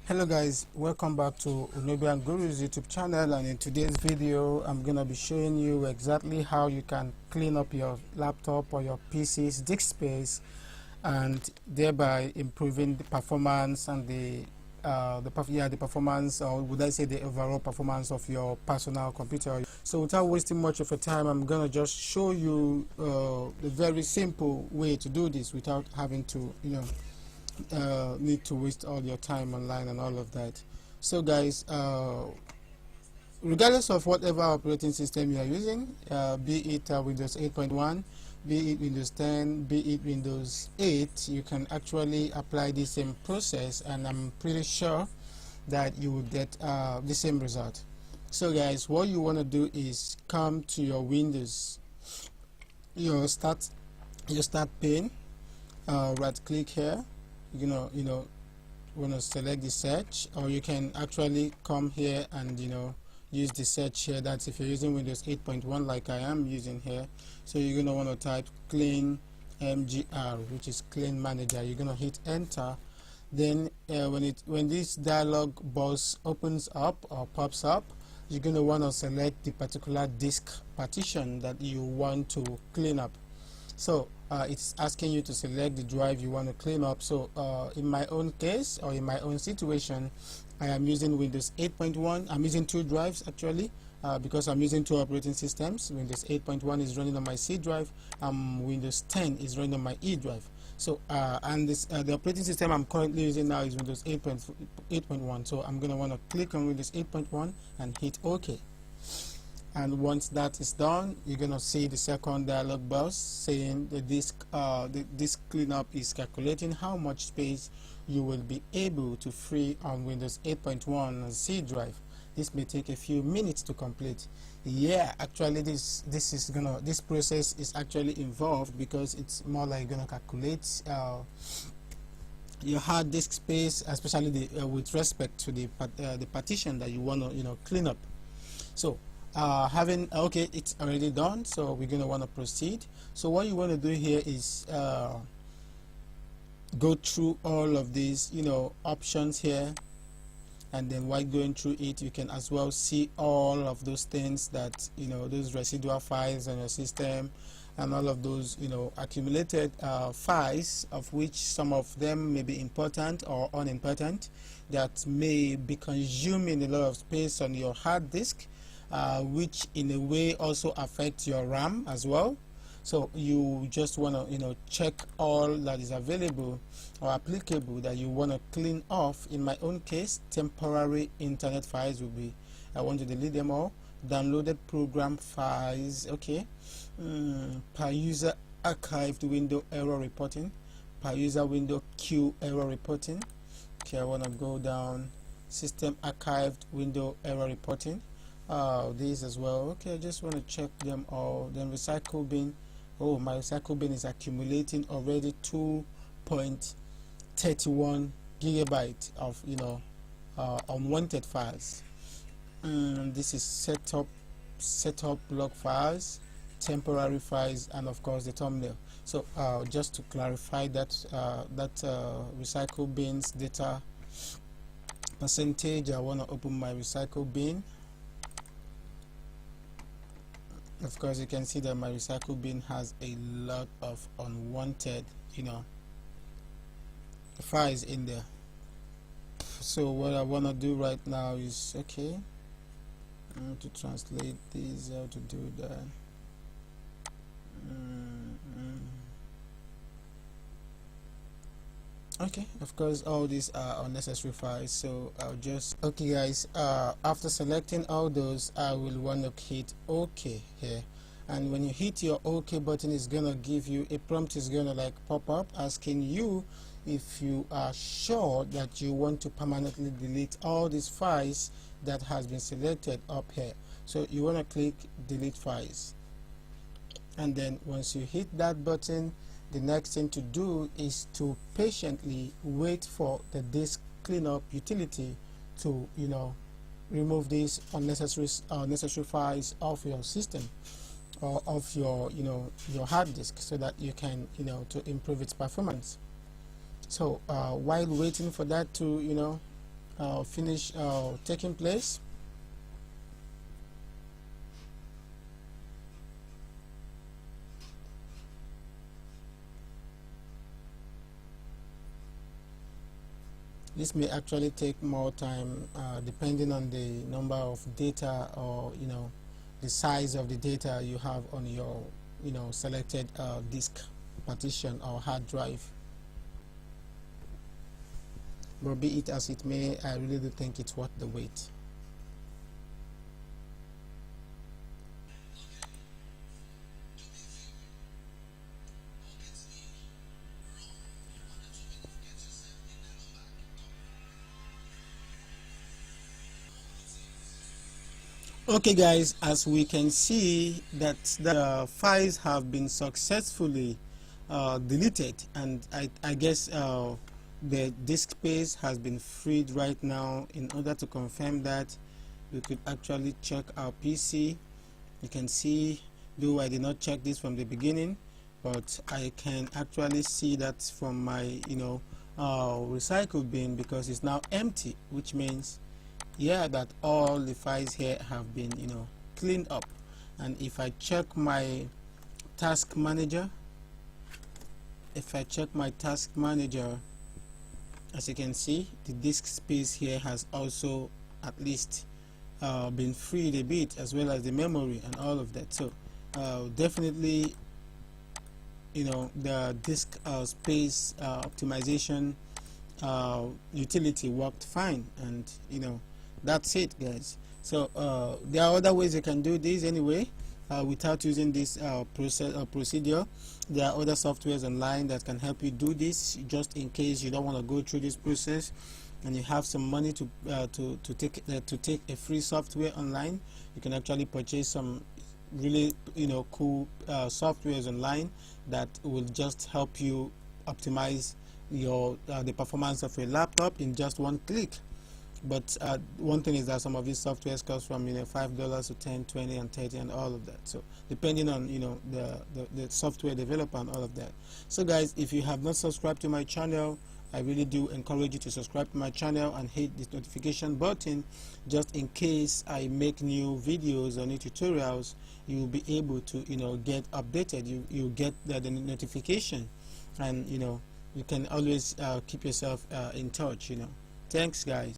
Hello guys, welcome back to odumegwuoj's YouTube channel, and in today's video I'm gonna be showing you exactly how you can clean up your laptop or your PC's disk space and thereby improving the performance and the performance, or would I say the overall performance of your personal computer. So without wasting much of your time, I'm gonna just show you the very simple way to do this without having to need to waste all your time online and all of that. So guys, regardless of whatever operating system you are using, be it Windows 8.1, be it Windows 10, be it Windows 8, you can actually apply the same process, and I'm pretty sure that you will get the same result. So guys, what you want to do is come to your Windows, your start pane, right click here. Want to select the search, or you can actually come here and use the search here. That's if you're using Windows 8.1 like I am using here. So you're gonna want to type clean mgr, which is clean manager. You're gonna hit enter. Then when this dialog box opens up or pops up, you're gonna want to select the particular disk partition that you want to clean up. So it's asking you to select the drive you want to clean up. So in my own case, or in my own situation, I am using Windows 8.1. I'm using two drives actually, because I'm using two operating systems. Windows 8.1 is running on my C drive, Windows 10 is running on my E drive. So and the operating system I'm currently using now is Windows 8.1. So I'm going to want to click on Windows 8.1 and hit OK. And once that is done, you're gonna see the second dialog box saying the disk cleanup is calculating how much space you will be able to free on Windows 8.1 and C drive. This may take a few minutes to complete. Yeah, actually this process is actually involved, because it's more like gonna calculate your hard disk space, especially with respect to the partition that you want to clean up. So okay, it's already done, so we're going to want to proceed. So what you want to do here is go through all of these options here, and then while going through it, you can as well see all of those things that those residual files on your system, and all of those accumulated files, of which some of them may be important or unimportant, that may be consuming a lot of space on your hard disk, which in a way also affects your RAM as well. So you just want to check all that is available or applicable that you want to clean off. In my own case, temporary internet files will be, I want to delete them all. Downloaded program files, okay. Per user archived window error reporting, per user window queue error reporting. Okay, I want to go down system archived window error reporting. These as well. Okay, I just want to check them all. Then recycle bin. Oh, my recycle bin is accumulating already 2.31 gigabytes of unwanted files. This is setup log files, temporary files, and of course the thumbnail. So just to clarify that recycle bins data percentage, I want to open my recycle bin. Of course, you can see that my recycle bin has a lot of unwanted files in there. So what I want to do right now is, okay, I want to translate these, how to do that. Okay, of course all these are unnecessary files, so I'll just, okay guys, after selecting all those, I will want to hit OK here. And when you hit your OK button, it's gonna give you a prompt, is gonna like pop up asking you if you are sure that you want to permanently delete all these files that has been selected up here. So you want to click delete files, and then once you hit that button, the next thing to do is to patiently wait for the disk cleanup utility to remove these unnecessary files off your system or of your hard disk, so that you can to improve its performance. So while waiting for that to finish taking place. This may actually take more time depending on the number of data, or the size of the data you have on your selected disk partition or hard drive. But be it as it may, I really do think it's worth the wait. Okay guys, as we can see that the files have been successfully deleted, and I guess the disk space has been freed right now. In order to confirm that, we could actually check our PC. You can see, though I did not check this from the beginning, but I can actually see that from my recycle bin, because it's now empty, which means that all the files here have been cleaned up. And if I check my task manager, as you can see, the disk space here has also at least been freed a bit, as well as the memory and all of that. So definitely the disk space optimization utility worked fine, and that's it guys. So there are other ways you can do this anyway without using this procedure. There are other softwares online that can help you do this, just in case you don't want to go through this process and you have some money to take a free software online. You can actually purchase some really cool softwares online that will just help you optimize your the performance of your laptop in just one click. But one thing is that some of these softwares cost from $5 to 10, 20, and 30, and all of that. So depending on the software developer and all of that. So guys, if you have not subscribed to my channel, I really do encourage you to subscribe to my channel and hit this notification button, just in case I make new videos or new tutorials. You will be able to get updated. You get the notification, and you can always keep yourself in touch. Thanks guys.